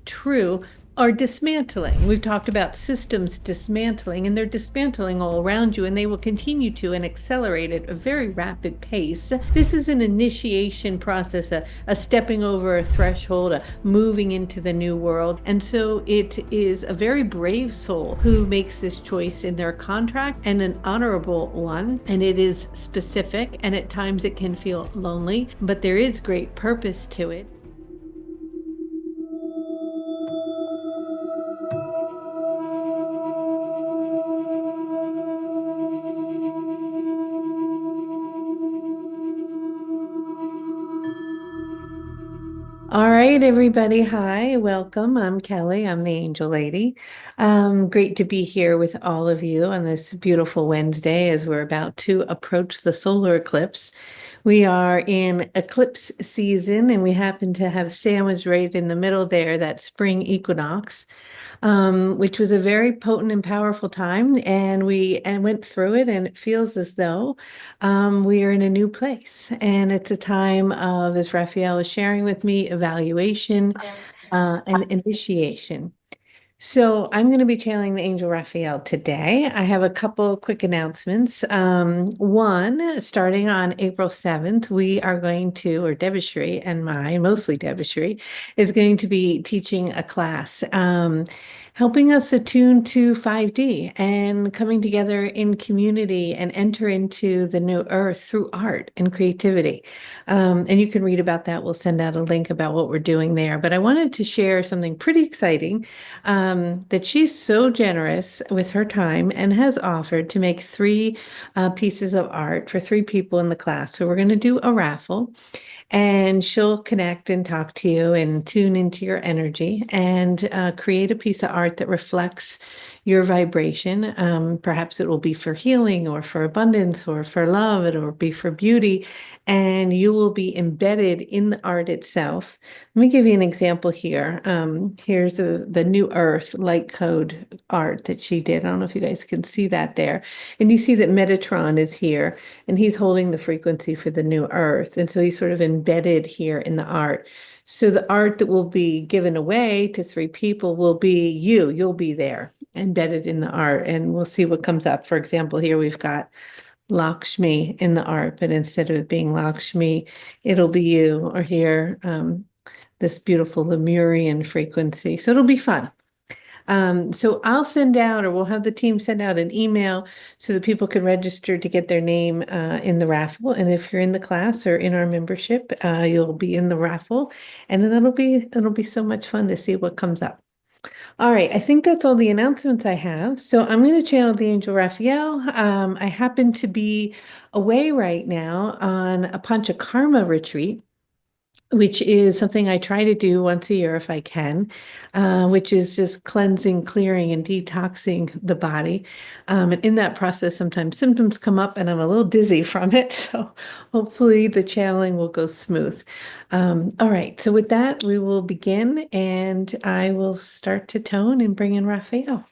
true, are dismantling. We've talked about systems dismantling, and they're dismantling all around you, and they will continue to and accelerate at a very rapid pace. This is an initiation process, a stepping over a threshold, a moving into the new world. And so it is a very brave soul who makes this choice in their contract, and an honorable one. And it is specific, and at times it can feel lonely, but there is great purpose to it. All right, everybody. Hi, welcome. I'm Kelly. I'm the Angel Lady. Great to be here with all of you on this beautiful Wednesday as we're about to approach the solar eclipse. We are in eclipse season, and we happen to have sandwiched right in the middle there, that spring equinox, which was a very potent and powerful time. And we went through it, and it feels as though we are in a new place. And it's a time of, as Raphael was sharing with me, evaluation and initiation. So I'm going to be channeling the Angel Raphael today. I have a couple quick announcements. One, starting on April 7th, we are going to, or Devastry and mostly Devastry, is going to be teaching a class, helping us attune to 5D and coming together in community and enter into the new earth through art and creativity. And you can read about that. We'll send out a link about what we're doing there. But I wanted to share something pretty exciting, that she's so generous with her time and has offered to make three pieces of art for three people in the class. So we're going to do a raffle, and she'll connect and talk to you and tune into your energy and create a piece of art that reflects your vibration. Perhaps it will be for healing or for abundance or for love. It will be for beauty, and you will be embedded in the art itself. Let me give you an example here. Here's the New Earth light code art that she did. I don't know if you guys can see that there. And you see that Metatron is here, and he's holding the frequency for the new earth. And so he's sort of embedded here in the art. So the art that will be given away to three people will be you. You'll be there embedded in the art, and we'll see what comes up. For example, here we've got Lakshmi in the art, but instead of it being Lakshmi, it'll be you, or here, this beautiful Lemurian frequency. So it'll be fun. So I'll send out, or we'll have the team send out an email so that people can register to get their name in the raffle. And if you're in the class or in our membership, you'll be in the raffle, and then it'll be so much fun to see what comes up. All right, I think that's all the announcements I have. So I'm going to channel the Angel Raphael. I happen to be away right now on a Panchakarma retreat, which is something I try to do once a year if I can, which is just cleansing, clearing, and detoxing the body. And in that process, sometimes symptoms come up and I'm a little dizzy from it. So hopefully the channeling will go smooth. All right, so with that, we will begin, and I will start to tone and bring in Raphael.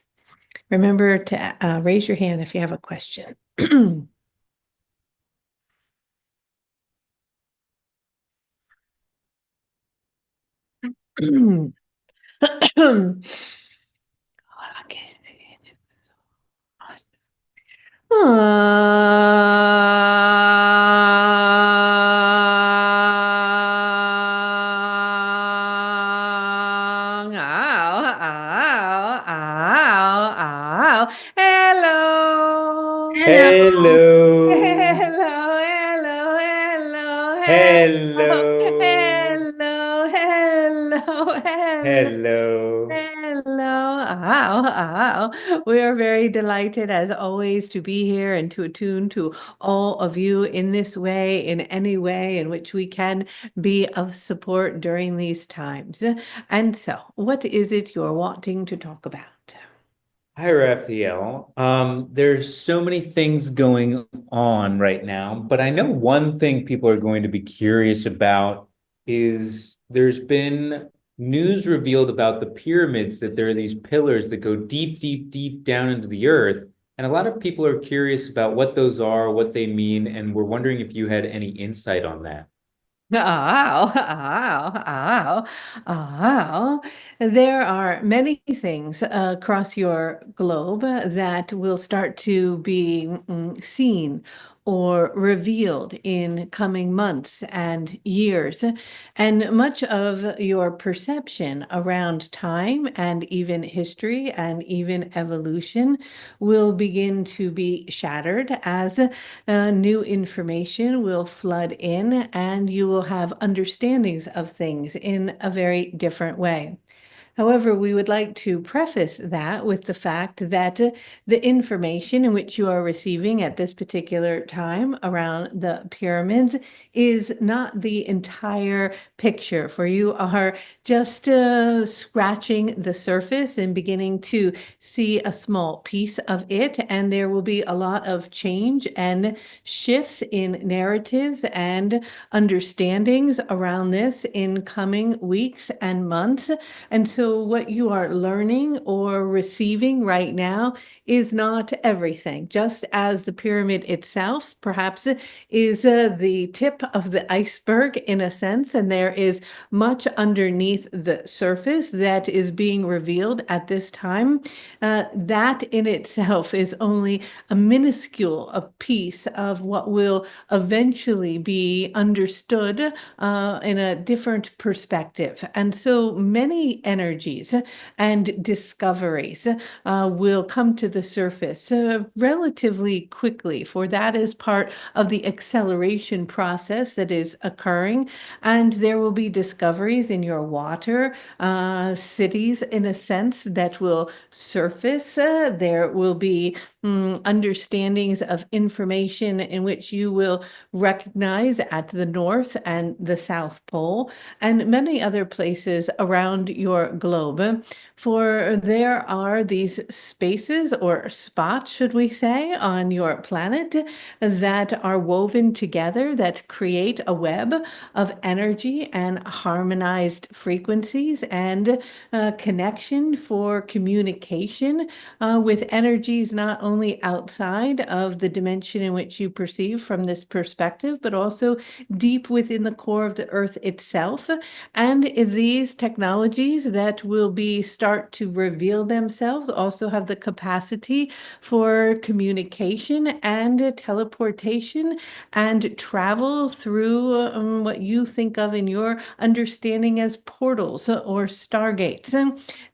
Remember to raise your hand if you have a question. Okay. Hello. Hello. Hello, hello, hello, hello, Hello. hello, hello, hello. Hello. Hello. We are very delighted, as always, to be here and to attune to all of you in this way, in any way in which we can be of support during these times. And so, what is it you're wanting to talk about? Hi, Raphael. There's so many things going on right now, but I know one thing people are going to be curious about is there's been news revealed about the pyramids, that there are these pillars that go deep, deep, deep down into the earth. And a lot of people are curious about what those are, what they mean, and we're wondering if you had any insight on that. Oh, oh, oh, oh. There are many things across your globe that will start to be seen or revealed in coming months and years. And much of your perception around time and even history and even evolution will begin to be shattered as new information will flood in, and you will have understandings of things in a very different way. However, we would like to preface that with the fact that the information in which you are receiving at this particular time around the pyramids is not the entire picture, for you are just scratching the surface and beginning to see a small piece of it, and there will be a lot of change and shifts in narratives and understandings around this in coming weeks and months. And so, what you are learning or receiving right now is not everything, just as the pyramid itself perhaps is the tip of the iceberg in a sense, and there is much underneath the surface that is being revealed at this time. That in itself is only a minuscule a piece of what will eventually be understood in a different perspective. And so many energies and discoveries will come to the surface relatively quickly, for that is part of the acceleration process that is occurring. And there will be discoveries in your water cities, in a sense, that will surface. There will be understandings of information in which you will recognize at the North and the South Pole and many other places around your globe. For there are these spaces or spots, should we say, on your planet that are woven together that create a web of energy and harmonized frequencies and connection for communication with energies not only outside of the dimension in which you perceive from this perspective, but also deep within the core of the earth itself. And these technologies that will be start to reveal themselves also have the capacity for communication and teleportation and travel through what you think of in your understanding as portals or stargates.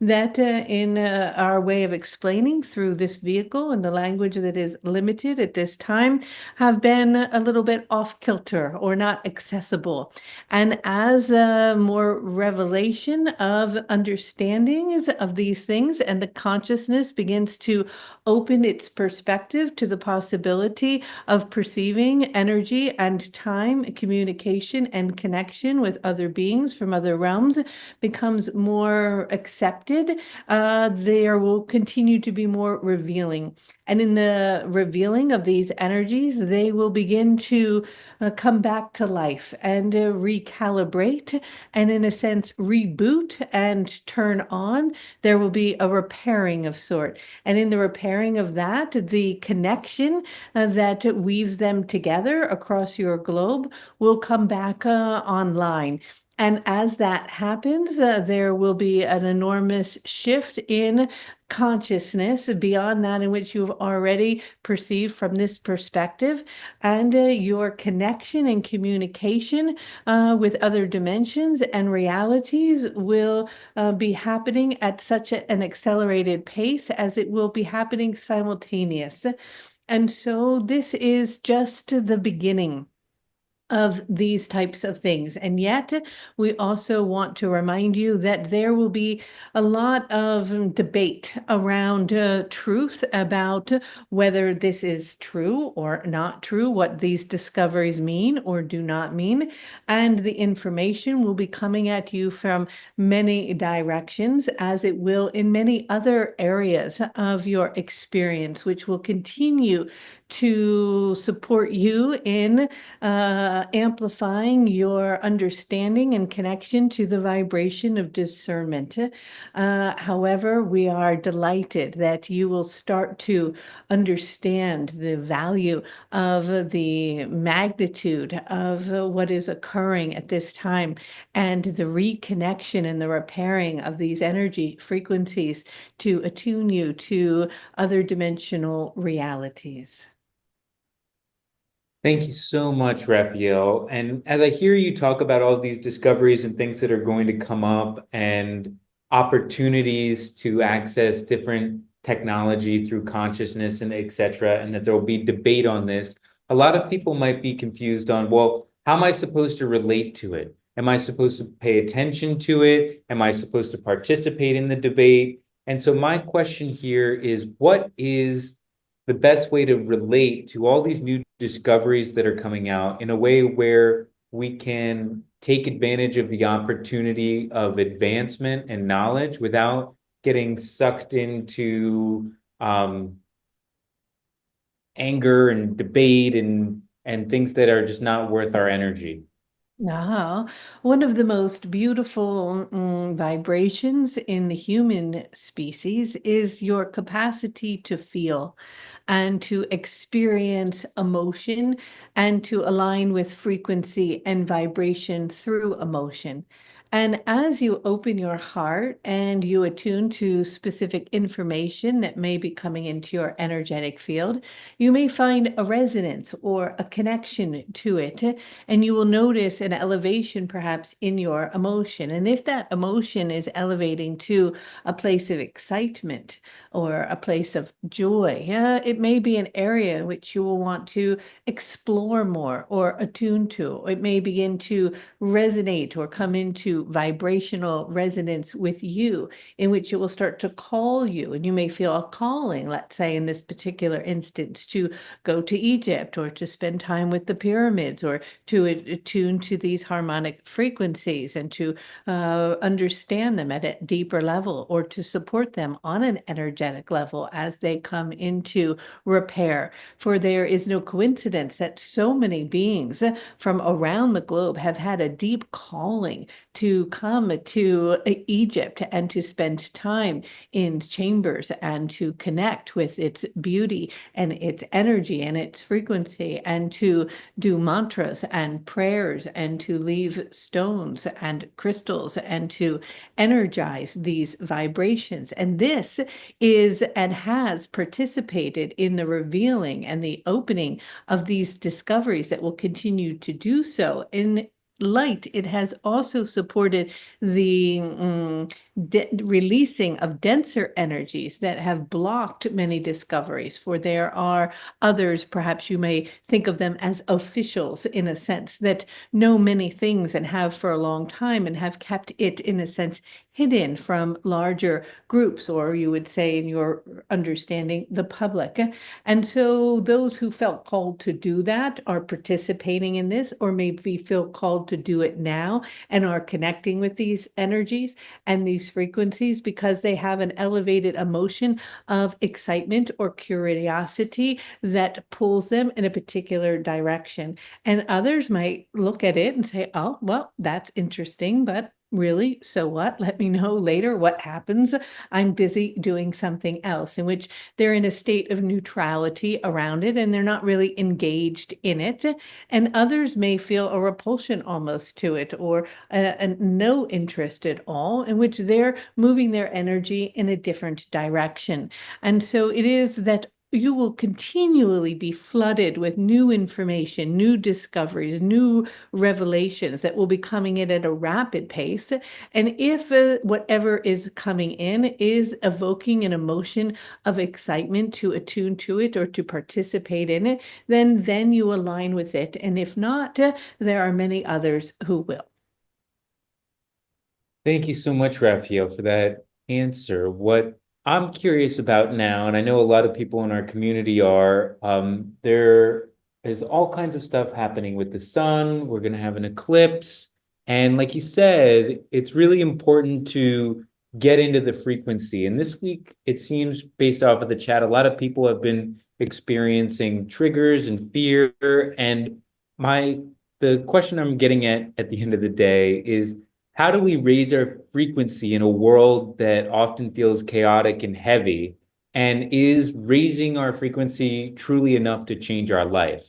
That in our way of explaining through this vehicle and the language that is limited at this time have been a little bit off kilter or not accessible. And as more revelation of understandings of these things and the consciousness begins to open its perspective to the possibility of perceiving energy and time, communication, and connection with other beings from other realms becomes more accepted, there will continue to be more revealing. And in the revealing of these energies, they will begin to come back to life and recalibrate and, in a sense, reboot and turn on. There will be a repairing of sort. And in the repairing of that, the connection that weaves them together across your globe will come back online. And as that happens, there will be an enormous shift in consciousness beyond that in which you've already perceived from this perspective, and your connection and communication with other dimensions and realities will be happening at such an accelerated pace as it will be happening simultaneous. And so this is just the beginning of these types of things. And yet, we also want to remind you that there will be a lot of debate around truth about whether this is true or not true, what these discoveries mean or do not mean. And the information will be coming at you from many directions, as it will in many other areas of your experience, which will continue to support you in amplifying your understanding and connection to the vibration of discernment. However, we are delighted that you will start to understand the value of the magnitude of what is occurring at this time and the reconnection and the repairing of these energy frequencies to attune you to other dimensional realities. Thank you so much, Raphael. And as I hear you talk about all of these discoveries and things that are going to come up and opportunities to access different technology through consciousness and et cetera, and that there will be debate on this, a lot of people might be confused on, well, how am I supposed to relate to it? Am I supposed to pay attention to it? Am I supposed to participate in the debate? And so my question here is, what is the best way to relate to all these new discoveries that are coming out in a way where we can take advantage of the opportunity of advancement and knowledge without getting sucked into anger and debate and things that are just not worth our energy. Ah, one of the most beautiful vibrations in the human species is your capacity to feel and to experience emotion and to align with frequency and vibration through emotion. And as you open your heart and you attune to specific information that may be coming into your energetic field, you may find a resonance or a connection to it, and you will notice an elevation perhaps in your emotion. And if that emotion is elevating to a place of excitement or a place of joy, it may be an area in which you will want to explore more or attune to. It may begin to resonate or come into vibrational resonance with you, in which it will start to call you. And you may feel a calling, let's say in this particular instance, to go to Egypt or to spend time with the pyramids or to attune to these harmonic frequencies and to understand them at a deeper level or to support them on an energetic level as they come into repair. For there is no coincidence that so many beings from around the globe have had a deep calling to come to Egypt and to spend time in chambers and to connect with its beauty and its energy and its frequency and to do mantras and prayers and to leave stones and crystals and to energize these vibrations. And this is and has participated in the revealing and the opening of these discoveries that will continue to do so. In light, it has also supported the releasing of denser energies that have blocked many discoveries. For there are others, perhaps you may think of them as officials in a sense, that know many things and have for a long time and have kept it in a sense hidden from larger groups, or you would say in your understanding, the public. And so those who felt called to do that are participating in this, or maybe feel called to do it now and are connecting with these energies and these frequencies because they have an elevated emotion of excitement or curiosity that pulls them in a particular direction. And others might look at it and say, oh, well, that's interesting, but really, so what? Let me know later what happens. I'm busy doing something else, in which they're in a state of neutrality around it and they're not really engaged in it. And others may feel a repulsion almost to it or a no interest at all, in which they're moving their energy in a different direction. And so it is that you will continually be flooded with new information, new discoveries, new revelations that will be coming in at a rapid pace. And if whatever is coming in is evoking an emotion of excitement to attune to it or to participate in it, then you align with it. And if not, there are many others who will. Thank you so much, Raphael, for that answer. What I'm curious about now, and I know a lot of people in our community are, there is all kinds of stuff happening with the sun. We're going to have an eclipse. And like you said, it's really important to get into the frequency. And this week, it seems based off of the chat, a lot of people have been experiencing triggers and fear. And my the question I'm getting at the end of the day is how do we raise our frequency in a world that often feels chaotic and heavy? And is raising our frequency truly enough to change our life?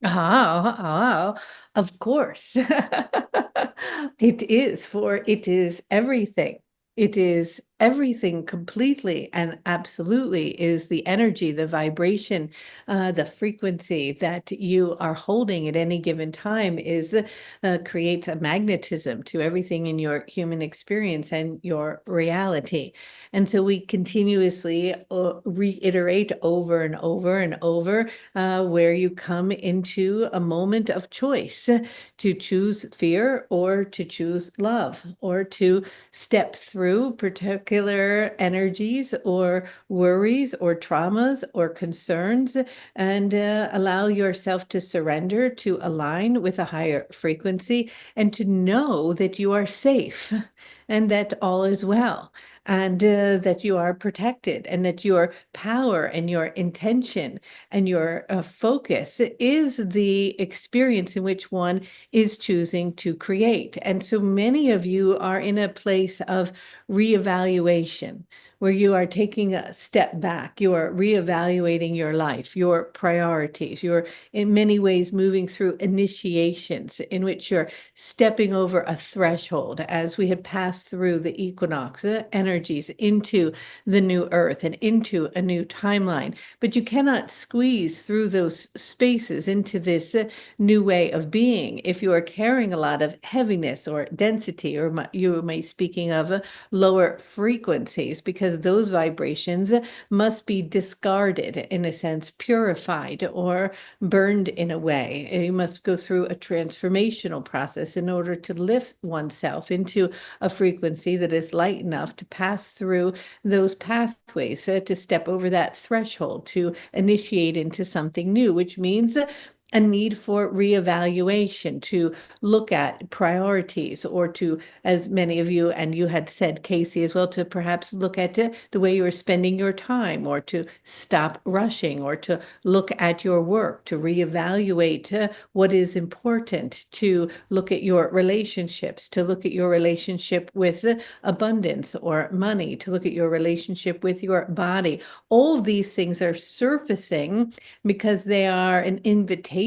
Oh, of course. It is, for it is everything. It is everything completely and absolutely is the energy, the vibration, the frequency that you are holding at any given time is creates a magnetism to everything in your human experience and your reality. And so we continuously reiterate over and over and over where you come into a moment of choice to choose fear or to choose love or to step through particular energies or worries or traumas or concerns and allow yourself to surrender, to align with a higher frequency, and to know that you are safe and that all is well and that you are protected and that your power and your intention and your focus is the experience in which one is choosing to create. And so many of you are in a place of reevaluation where you are taking a step back, you are reevaluating your life, your priorities, you're in many ways moving through initiations in which you're stepping over a threshold as we had passed through the equinox energies into the new earth and into a new timeline. But you cannot squeeze through those spaces into this new way of being if you are carrying a lot of heaviness or density, or you may speaking of lower frequencies, because those vibrations must be discarded, in a sense, purified or burned in a way. You must go through a transformational process in order to lift oneself into a frequency that is light enough to pass through those pathways, to step over that threshold, to initiate into something new, which means a need for reevaluation, to look at priorities, or to, as many of you, and you had said, Casey, as well, to perhaps look at the way you are spending your time, or to stop rushing, or to look at your work, to reevaluate what is important, to look at your relationships, to look at your relationship with abundance or money, to look at your relationship with your body. All of these things are surfacing because they are an invitation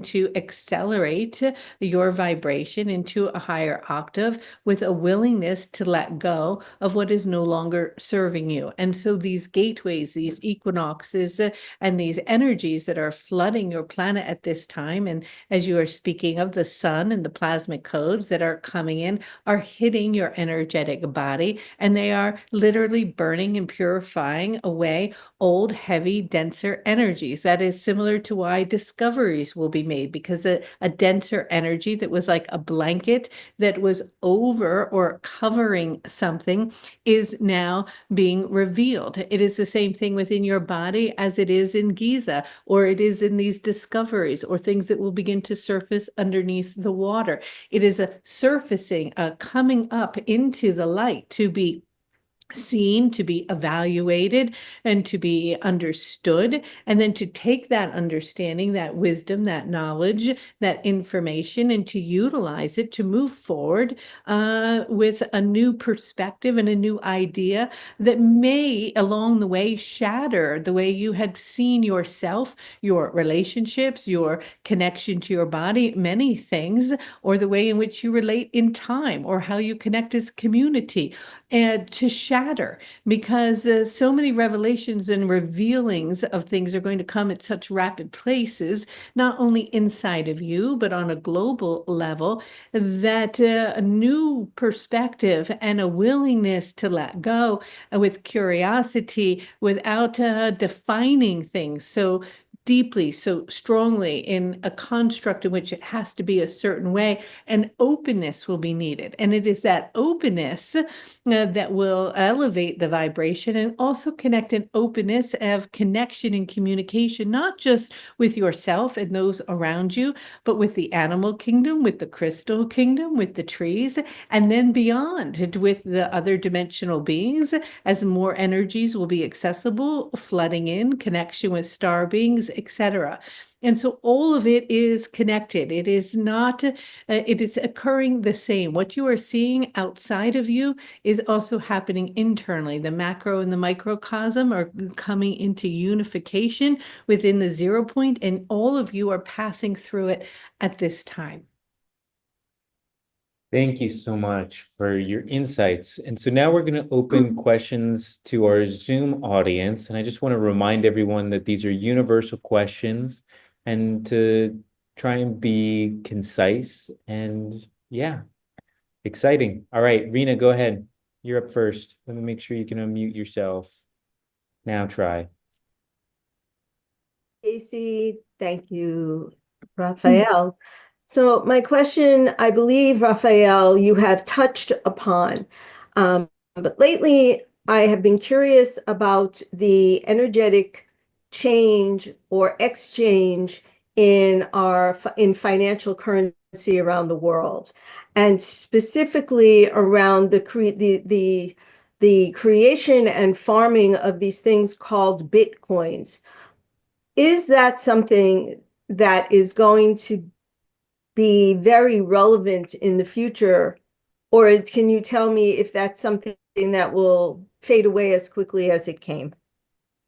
to accelerate your vibration into a higher octave with a willingness to let go of what is no longer serving you. And so these gateways, these equinoxes, and these energies that are flooding your planet at this time, and as you are speaking of the sun and the plasmic codes that are coming in, are hitting your energetic body, and they are literally burning and purifying away old, heavy, denser energies. That is similar to why discoveries will be made, because a denser energy that was like a blanket that was over or covering something is now being revealed. It is the same thing within your body as it is in Giza, or it is in these discoveries, or things that will begin to surface underneath the water. It is a surfacing, a coming up into the light to be seen, to be evaluated, and to be understood, and then to take that understanding, that wisdom, that knowledge, that information, and to utilize it to move forward with a new perspective and a new idea that may along the way shatter the way you had seen yourself, your relationships, your connection to your body, many things, or the way in which you relate in time, or how you connect as community, and to shatter, because so many revelations and revealings of things are going to come at such rapid places, not only inside of you, but on a global level, that a new perspective and a willingness to let go with curiosity without defining things. So deeply, so strongly in a construct in which it has to be a certain way, and openness will be needed. And it is that openness that will elevate the vibration and also connect an openness of connection and communication, not just with yourself and those around you, but with the animal kingdom, with the crystal kingdom, with the trees, and then beyond with the other dimensional beings as more energies will be accessible, flooding in, connection with star beings, etc. And so all of it is connected. It is not, it is occurring the same. What you are seeing outside of you is also happening internally. The macro and the microcosm are coming into unification within the 0 point, and all of you are passing through it at this time. Thank you so much for your insights. And so now we're going to open questions to our Zoom audience. And I just want to remind everyone that these are universal questions and to try and be concise and yeah, exciting. All right, Rena, go ahead. You're up first. Let me make sure you can unmute yourself. Now try. Casey, thank you, Raphael. So my question, I believe, Raphael, you have touched upon, but lately I have been curious about the energetic change or exchange in financial currency around the world, and specifically around the creation and farming of these things called bitcoins. Is that something that is going to be very relevant in the future? Or can you tell me if that's something that will fade away as quickly as it came?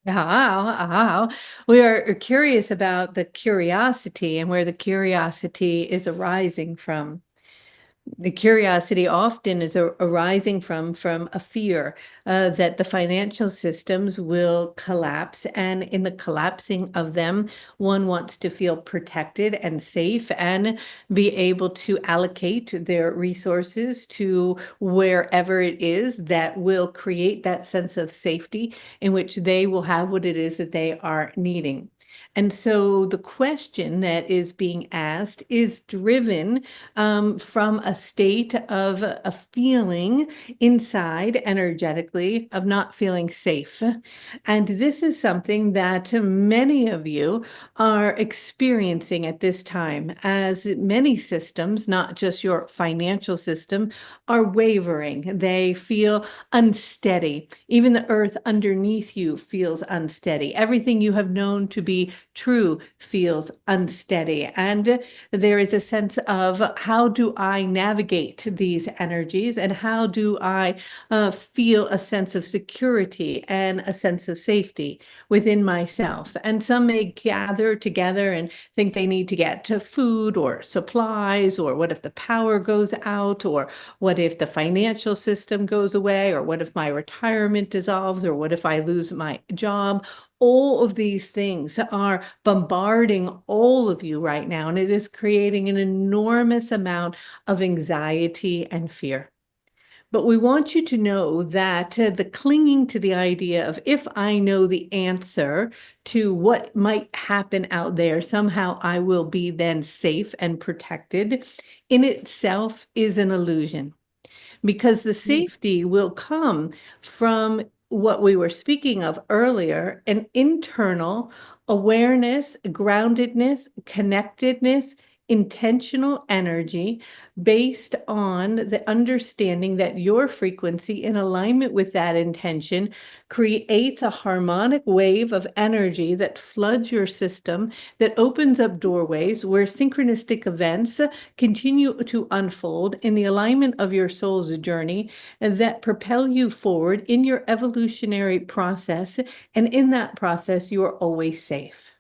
We are curious about the curiosity and where the curiosity is arising from. The curiosity often is arising from a fear that the financial systems will collapse, and in the collapsing of them, one wants to feel protected and safe and be able to allocate their resources to wherever it is that will create that sense of safety in which they will have what it is that they are needing. And so the question that is being asked is driven from a state of a feeling inside energetically of not feeling safe. And this is something that many of you are experiencing at this time, as many systems, not just your financial system, are wavering. They feel unsteady. Even the earth underneath you feels unsteady. Everything you have known to be true feels unsteady. And there is a sense of how do I navigate these energies and how do I feel a sense of security and a sense of safety within myself. And some may gather together and think they need to get to food or supplies, or what if the power goes out, or what if the financial system goes away, or what if my retirement dissolves, or what if I lose my job. All of these things are bombarding all of you right now, and it is creating an enormous amount of anxiety and fear. But we want you to know that the clinging to the idea of if I know the answer to what might happen out there, somehow I will be then safe and protected, in itself is an illusion, because the safety will come from what we were speaking of earlier, an internal awareness, groundedness, connectedness, intentional energy based on the understanding that your frequency in alignment with that intention creates a harmonic wave of energy that floods your system, that opens up doorways where synchronistic events continue to unfold in the alignment of your soul's journey and that propel you forward in your evolutionary process. And in that process, you are always safe.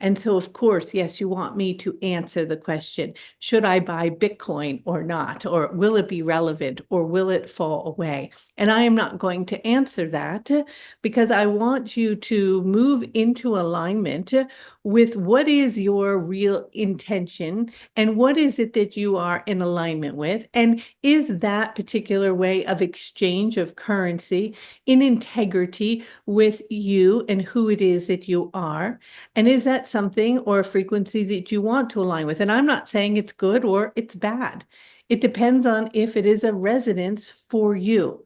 And so, of course, yes, you want me to answer the question, should I buy Bitcoin or not? Or will it be relevant or will it fall away? And I am not going to answer that because I want you to move into alignment with what is your real intention and what is it that you are in alignment with. And is that particular way of exchange of currency in integrity with you and who it is that you are? And is that something or a frequency that you want to align with? And I'm not saying it's good or it's bad. It depends on if it is a resonance for you.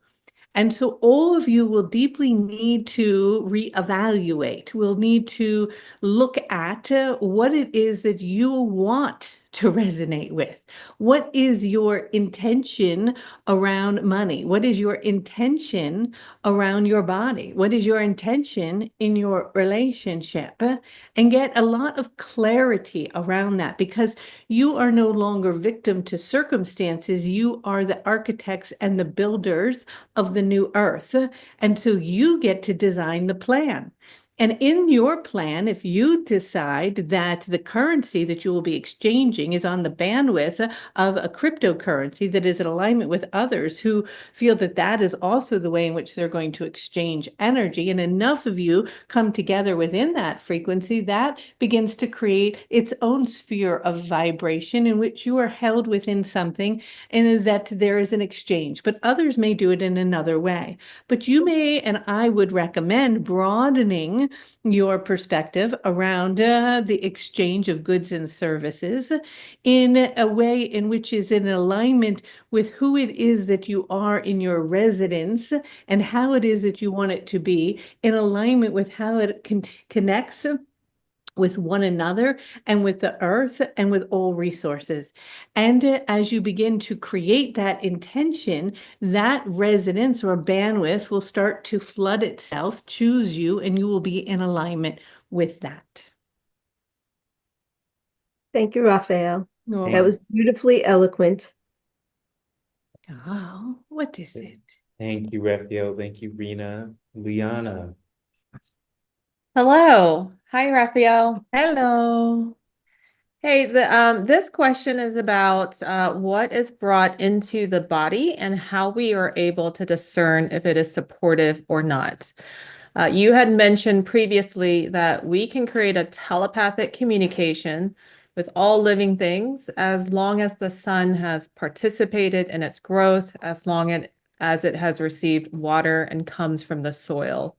And so all of you will deeply need to reevaluate. We'll need to look at what it is that you want to resonate with. What is your intention around money? What is your intention around your body? What is your intention in your relationship? And get a lot of clarity around that, because you are no longer victim to circumstances. You are the architects and the builders of the new earth. And so you get to design the plan. And in your plan, if you decide that the currency that you will be exchanging is on the bandwidth of a cryptocurrency that is in alignment with others who feel that that is also the way in which they're going to exchange energy, and enough of you come together within that frequency, that begins to create its own sphere of vibration in which you are held within something and that there is an exchange. But others may do it in another way. But you may, and I would recommend broadening your perspective around the exchange of goods and services in a way in which is in alignment with who it is that you are in your residence and how it is that you want it to be, in alignment with how it connects with one another and with the earth and with all resources. And as you begin to create that intention, that resonance or bandwidth will start to flood itself, choose you, and you will be in alignment with that. Thank you, Raphael. Oh, That was beautifully eloquent. oh, what is it? Thank you, Raphael. Thank you, Rena. Liana. Hello. Hi, Raphael. Hello. Hey, this question is about what is brought into the body and how we are able to discern if it is supportive or not. You had mentioned previously that we can create a telepathic communication with all living things as long as the sun has participated in its growth, as long as it has received water and comes from the soil.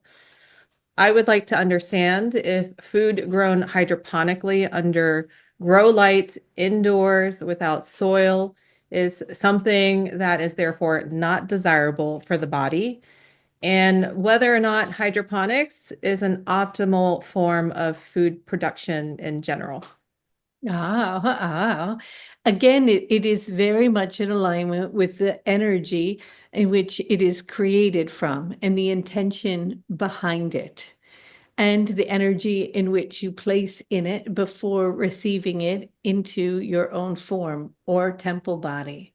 I would like to understand if food grown hydroponically under grow light indoors without soil is something that is therefore not desirable for the body, and whether or not hydroponics is an optimal form of food production in general. Again, it is very much in alignment with the energy in which it is created from and the intention behind it, and the energy in which you place in it before receiving it into your own form or temple body.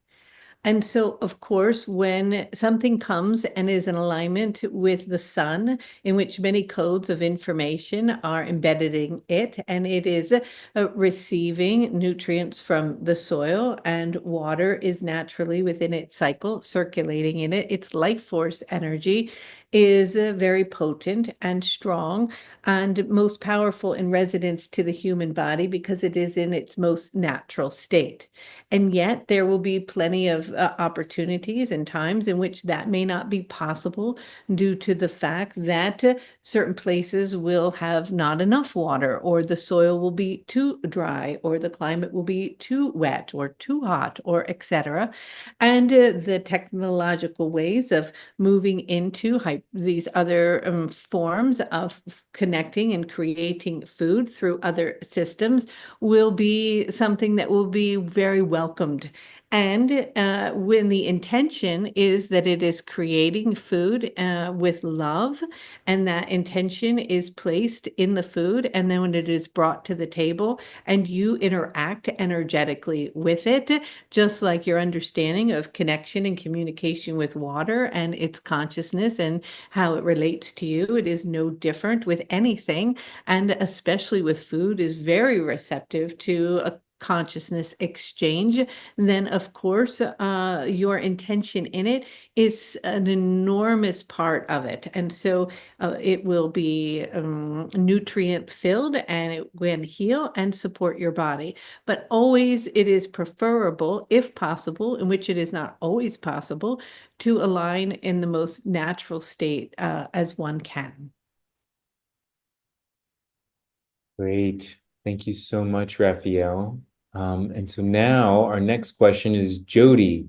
And so, of course, when something comes and is in alignment with the sun, in which many codes of information are embedded in it, and it is receiving nutrients from the soil, and water is naturally within its cycle, circulating in it, its life force energy is very potent and strong and most powerful in resonance to the human body because it is in its most natural state. And yet there will be plenty of opportunities and times in which that may not be possible due to the fact that certain places will have not enough water, or the soil will be too dry, or the climate will be too wet or too hot, or etc. And the technological ways of moving into these other forms of connecting and creating food through other systems will be something that will be very welcomed. And when the intention is that it is creating food with love, and that intention is placed in the food, and then when it is brought to the table and you interact energetically with it, just like your understanding of connection and communication with water and its consciousness and how it relates to you, it is no different with anything, and especially with food, is very receptive to a consciousness exchange. Then of course your intention in it is an enormous part of it, and so it will be nutrient filled, and it will heal and support your body. But always it is preferable, if possible, in which it is not always possible, to align in the most natural state as one can. Great. Thank you so much, Raphael. And so now our next question is Jody.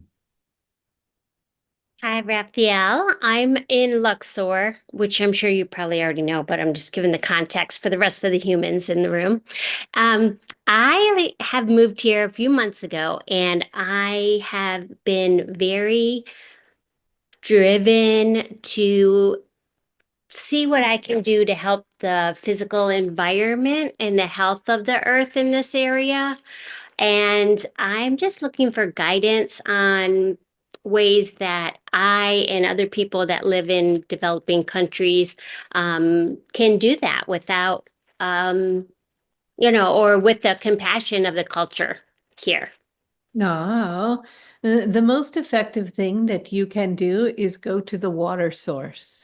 Hi, Raphael. I'm in Luxor, which I'm sure you probably already know, but I'm just giving the context for the rest of the humans in the room. I have moved here a few months ago, and I have been very driven to see what I can do to help the physical environment and the health of the earth in this area. And I'm just looking for guidance on ways that I and other people that live in developing countries can do that without, or with the compassion of the culture here. No, the most effective thing that you can do is go to the water source.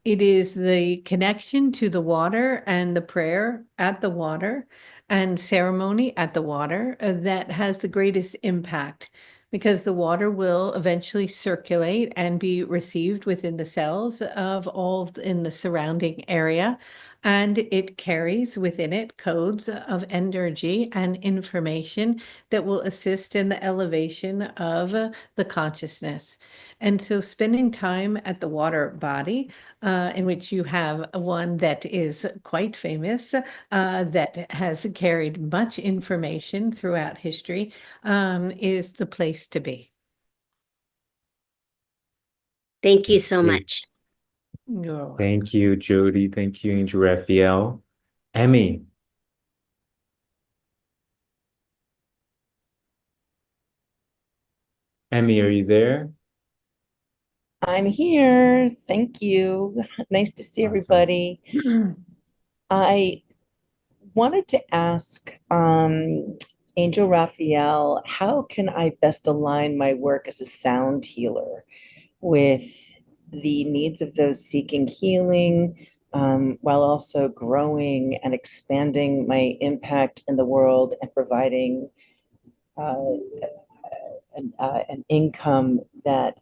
It is the connection to the water and the prayer at the water and ceremony at the water that has the greatest impact, because the water will eventually circulate and be received within the cells of in the surrounding area. And it carries within it codes of energy and information that will assist in the elevation of the consciousness. And so spending time at the water body, in which you have one that is quite famous, that has carried much information throughout history, is the place to be. Thank you so Great. much. You're welcome. Thank you, Jody. Thank you, Angel Raphael. Emmy. Emmy, are you there? I'm here. Thank you. Nice to see Awesome. everybody. I wanted to ask Angel Raphael, how can I best align my work as a sound healer with the needs of those seeking healing, while also growing and expanding my impact in the world and providing uh, an income that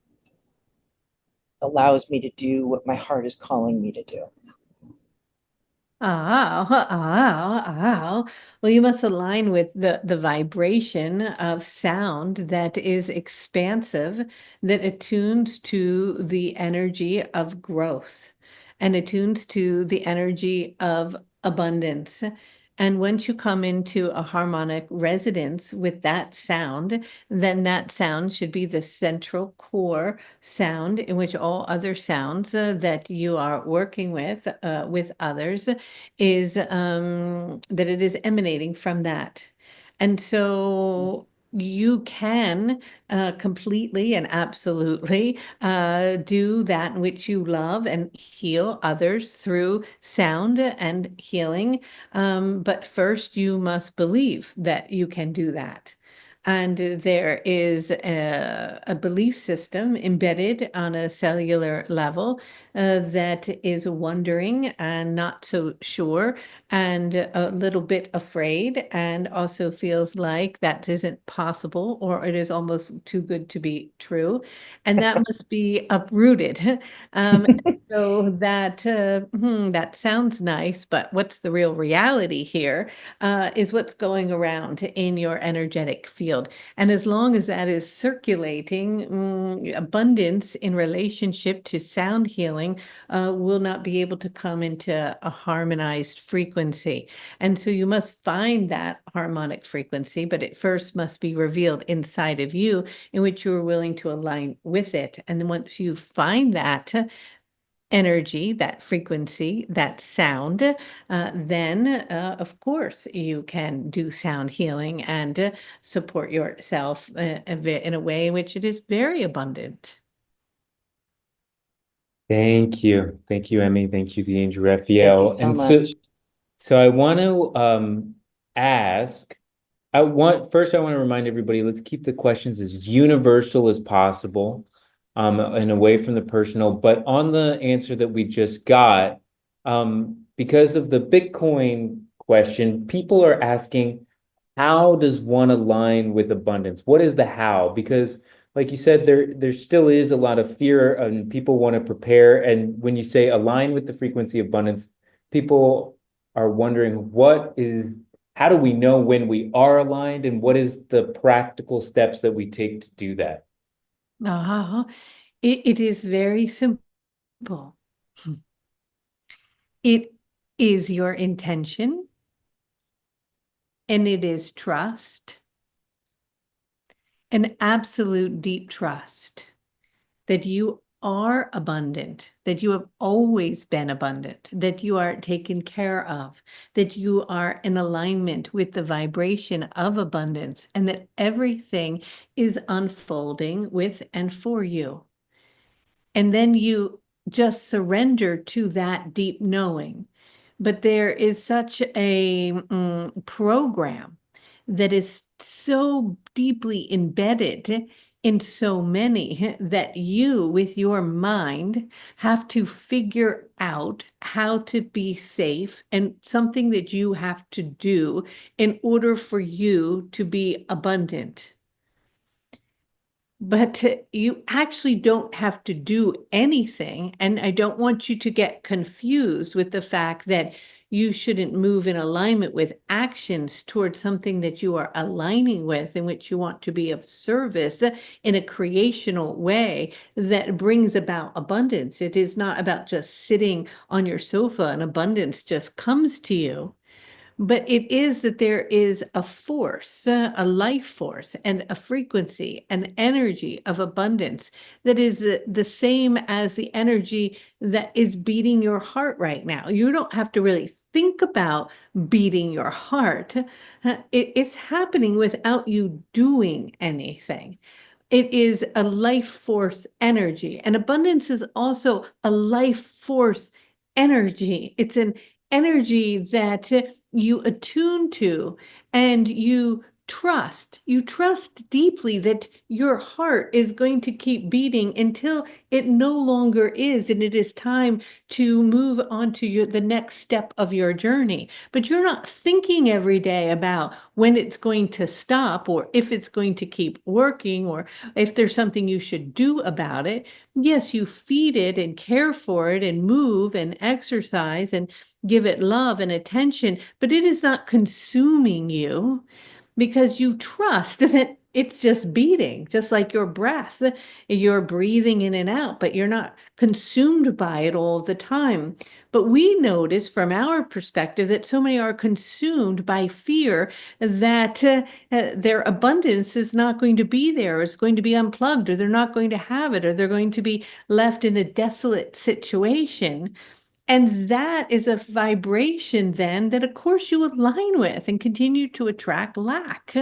allows me to do what my heart is calling me to do? Well, you must align with the vibration of sound that is expansive, that attunes to the energy of growth and attunes to the energy of abundance. And once you come into a harmonic resonance with that sound, then that sound should be the central core sound in which all other sounds that you are working with others, is that it is emanating from that. And so you can completely and absolutely do that in which you love and heal others through sound and healing. But first, you must believe that you can do that. And there is a belief system embedded on a cellular level that is wondering and not so sure and a little bit afraid, and also feels like that isn't possible, or it is almost too good to be true. And that must be uprooted. So that sounds nice, but what's the real reality here is what's going around in your energetic field field. And as long as that is circulating, abundance in relationship to sound healing will not be able to come into a harmonized frequency. And so you must find that harmonic frequency, but it first must be revealed inside of you in which you are willing to align with it. And then once you find that energy, that frequency, that sound, then of course you can do sound healing and support yourself in a way in which it is very abundant. Thank you. Thank you, Emmy. Thank you, the Angel Thank you Raphael. so And much. so I want to ask, I want to remind everybody, let's keep the questions as universal as possible, and away from the personal. But on the answer that we just got, because of the Bitcoin question, people are asking, how does one align with abundance? What is the how? Because like you said, there still is a lot of fear and people want to prepare. And when you say align with the frequency of abundance, people are wondering how do we know when we are aligned and what is the practical steps that we take to do that? It is very simple. It is your intention, and it is trust, an absolute deep trust that you are abundant, that you have always been abundant, that you are taken care of, that you are in alignment with the vibration of abundance, and that everything is unfolding with and for you. And then you just surrender to that deep knowing. But there is such a program that is so deeply embedded in so many that you, with your mind, have to figure out how to be safe and something that you have to do in order for you to be abundant. But you actually don't have to do anything. And I don't want you to get confused with the fact that you shouldn't move in alignment with actions towards something that you are aligning with, in which you want to be of service in a creational way that brings about abundance. It is not about just sitting on your sofa and abundance just comes to you. But it is that there is a force, a life force, and a frequency, an energy of abundance that is the same as the energy that is beating your heart right now. You don't have to really think about beating your heart. It's happening without you doing anything. It is a life force energy, and abundance is also a life force energy. It's an energy that you attune to and you trust. You trust deeply that your heart is going to keep beating until it no longer is, and it is time to move on to the next step of your journey. But you're not thinking every day about when it's going to stop or if it's going to keep working or if there's something you should do about it. Yes, you feed it and care for it and move and exercise and give it love and attention, but it is not consuming you because you trust that it's just beating, just like your breath. You're breathing in and out, but you're not consumed by it all the time. But we notice from our perspective that so many are consumed by fear that their abundance is not going to be there, or it's going to be unplugged, or they're not going to have it, or they're going to be left in a desolate situation. And that is a vibration then that, of course, you align with and continue to attract lack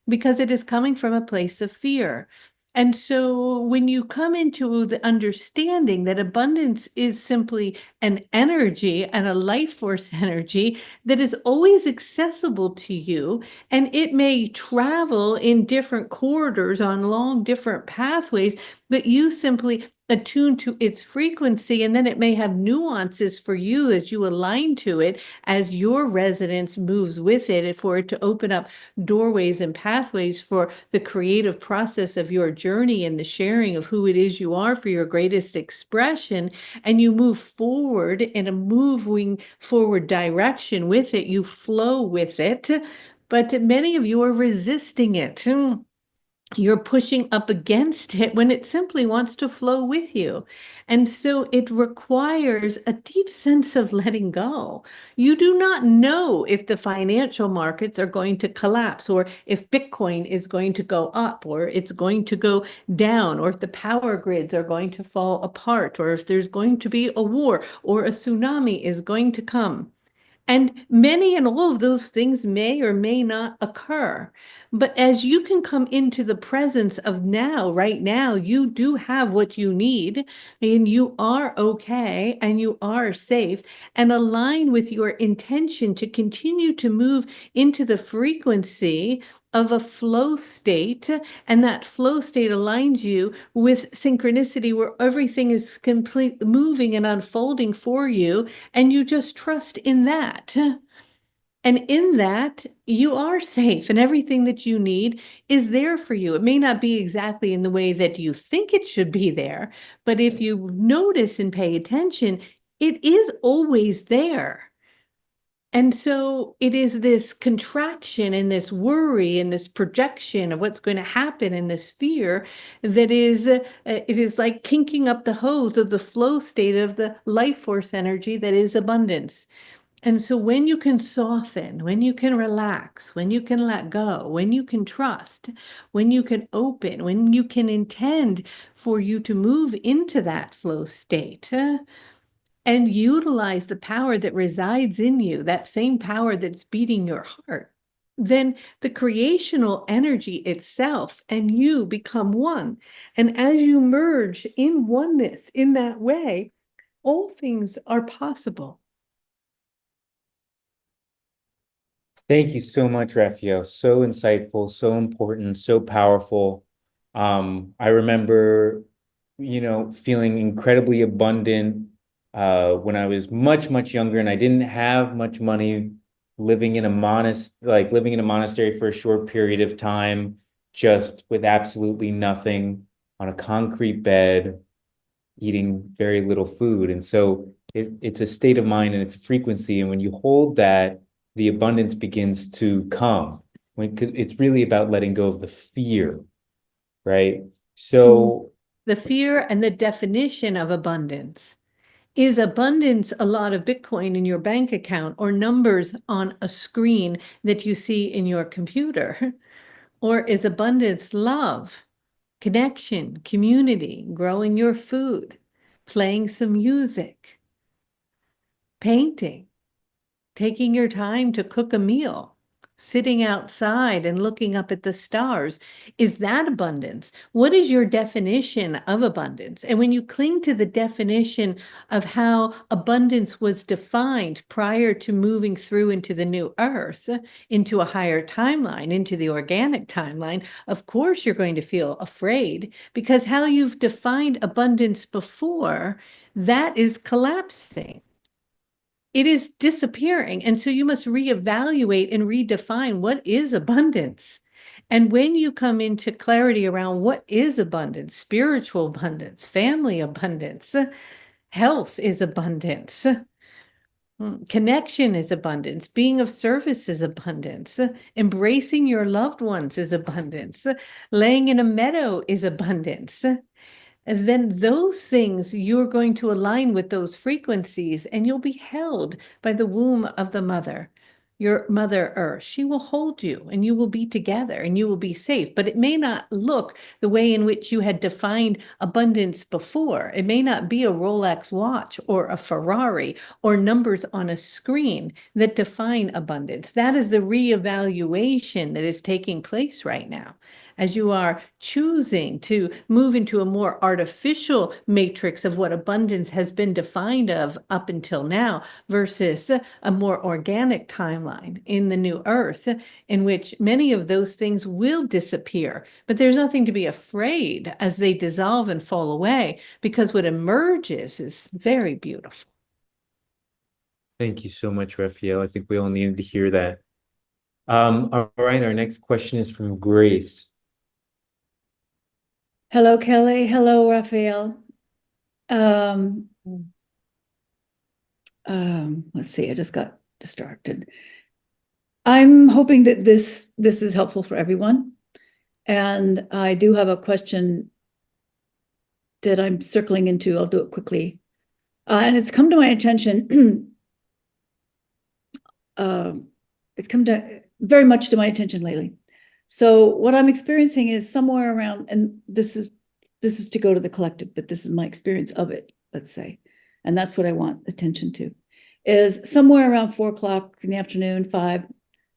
because it is coming from a place of fear. And so when you come into the understanding that abundance is simply an energy and a life force energy that is always accessible to you, and it may travel in different corridors on long different pathways, but you simply attune to its frequency, and then it may have nuances for you as you align to it, as your resonance moves with it, and for it to open up doorways and pathways for the creative process of your journey and the sharing of who it is you are for your greatest expression. And you move forward in a moving forward direction with it. You flow with it. but many of you are resisting it. You're pushing up against it when it simply wants to flow with you. And so it requires a deep sense of letting go. You do not know if the financial markets are going to collapse, or if Bitcoin is going to go up, or it's going to go down, or if the power grids are going to fall apart, or if there's going to be a war, or a tsunami is going to come. And many and all of those things may or may not occur. But as you can come into the presence of now, right now, you do have what you need, and you are okay, and you are safe, and align with your intention to continue to move into the frequency of a flow state. And that flow state aligns you with synchronicity, where everything is complete moving and unfolding for you, and you just trust in that. And in that, you are safe, and everything that you need is there for you. It may not be exactly in the way that you think it should be there, but if you notice and pay attention, it is always there. And so it is this contraction and this worry and this projection of what's going to happen and this fear that is, it is like kinking up the hose of the flow state of the life force energy that is abundance. And so when you can soften, when you can relax, when you can let go, when you can trust, when you can open, when you can intend for you to move into that flow state, and utilize the power that resides in you, that same power that's beating your heart, then the creational energy itself and you become one. And as you merge in oneness in that way, all things are possible. Thank you so much, Raphael. So insightful, so important, so powerful. I remember, feeling incredibly abundant when I was much, much younger, and I didn't have much money, living in a monastery for a short period of time, just with absolutely nothing on a concrete bed, eating very little food. And so it's a state of mind and it's a frequency. And when you hold that, the abundance begins to come. It's really about letting go of the fear, right? So the fear and the definition of abundance. Is abundance a lot of Bitcoin in your bank account, or numbers on a screen that you see in your computer? Or is abundance love, connection, community, growing your food, playing some music, painting, taking your time to cook a meal, sitting outside and looking up at the stars? Is that abundance? What is your definition of abundance? And when you cling to the definition of how abundance was defined prior to moving through into the new earth, into a higher timeline, into the organic timeline, of course you're going to feel afraid, because how you've defined abundance before, that is collapsing. It is disappearing. And so you must reevaluate and redefine what is abundance. And when you come into clarity around what is abundance, spiritual abundance, family abundance, health is abundance, connection is abundance, being of service is abundance, embracing your loved ones is abundance, laying in a meadow is abundance. And then those things, you're going to align with those frequencies, and you'll be held by the womb of the mother, your mother earth. She will hold you, and you will be together, and you will be safe. But it may not look the way in which you had defined abundance before. It may not be a Rolex watch or a Ferrari or numbers on a screen that define abundance. That is the reevaluation that is taking place right now, as you are choosing to move into a more artificial matrix of what abundance has been defined of up until now, versus a more organic timeline in the new earth, in which many of those things will disappear. But there's nothing to be afraid as they dissolve and fall away, because what emerges is very beautiful. thank you so much, Raphael. I think we all needed to hear that. All right, our next question is from Grace. Hello, Kelly. Hello, Raphael. Um, let's see, I just got distracted. I'm hoping that this is helpful for everyone. And I do have a question that I'm circling into. I'll do it quickly. And it's come to my attention. It's come to very much to my attention lately. So what I'm experiencing is somewhere around, and this is to go to the collective, but this is my experience of it, let's say. And that's what I want attention to, is somewhere around 4 o'clock in the afternoon, 5,